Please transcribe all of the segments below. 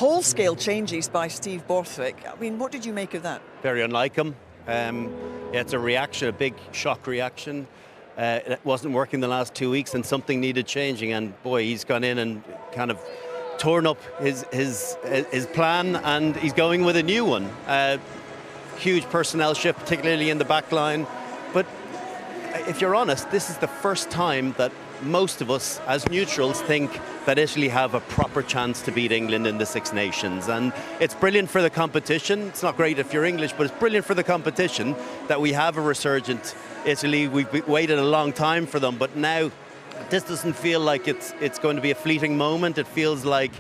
whole-scale changes by Steve Borthwick. I mean, what did you make of that? Very unlike him. It's a reaction, a big shock reaction. It wasn't working the last 2 weeks and something needed changing, and boy, he's gone in and kind of torn up his plan, and he's going with a new one. Huge personnel shift, particularly in the back line. But if you're honest, this is the first time that most of us as neutrals think that Italy have a proper chance to beat England in the Six Nations. And it's brilliant for the competition. It's not great if you're English, but it's brilliant for the competition that we have a resurgent Italy. We've waited a long time for them, but now this doesn't feel like it's going to be a fleeting moment. It feels like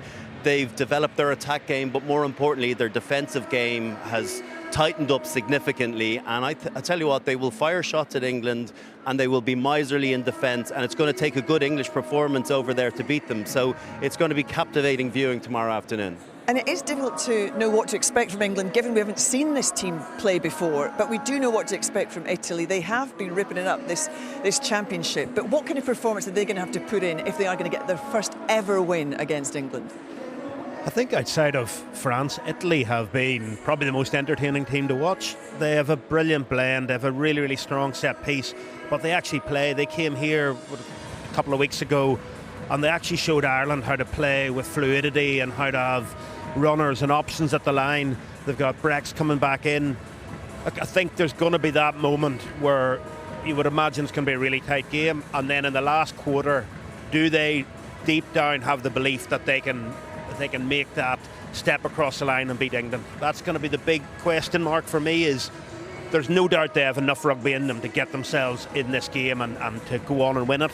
they've developed their attack game, but more importantly, their defensive game has tightened up significantly. And I tell you what, they will fire shots at England and they will be miserly in defence, and it's going to take a good English performance over there to beat them. So it's going to be captivating viewing tomorrow afternoon. And it is difficult to know what to expect from England, given we haven't seen this team play before, but we do know what to expect from Italy. They have been ripping it up this championship. But what kind of performance are they going to have to put in if they are going to get their first ever win against England? I think outside of France, Italy have been probably the most entertaining team to watch. They have a brilliant blend, they have a really, really strong set piece, but they actually play. They came here a couple of weeks ago and they actually showed Ireland how to play with fluidity and how to have runners and options at the line. They've got Brex coming back in. I think there's going to be that moment where you would imagine it's going to be a really tight game, and then in the last quarter, do they deep down have the belief that they can make that step across the line and beat England? That's going to be the big question mark for me. Is there's no doubt they have enough rugby in them to get themselves in this game and to go on and win it,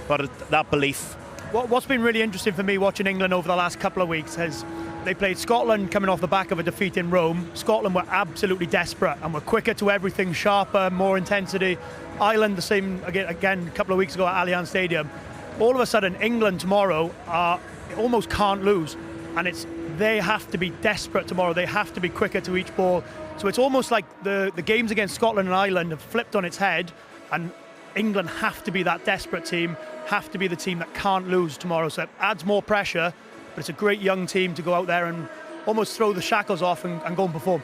but that belief. What's been really interesting for me watching England over the last couple of weeks is they played Scotland coming off the back of a defeat in Rome. Scotland were absolutely desperate and were quicker to everything, sharper, more intensity. Ireland the same again a couple of weeks ago at Allianz Stadium. All of a sudden England tomorrow almost can't lose, and they have to be desperate tomorrow. They have to be quicker to each ball. So it's almost like the games against Scotland and Ireland have flipped on its head, and England have to be that desperate team, have to be the team that can't lose tomorrow. So it adds more pressure, but it's a great young team to go out there and almost throw the shackles off and go and perform.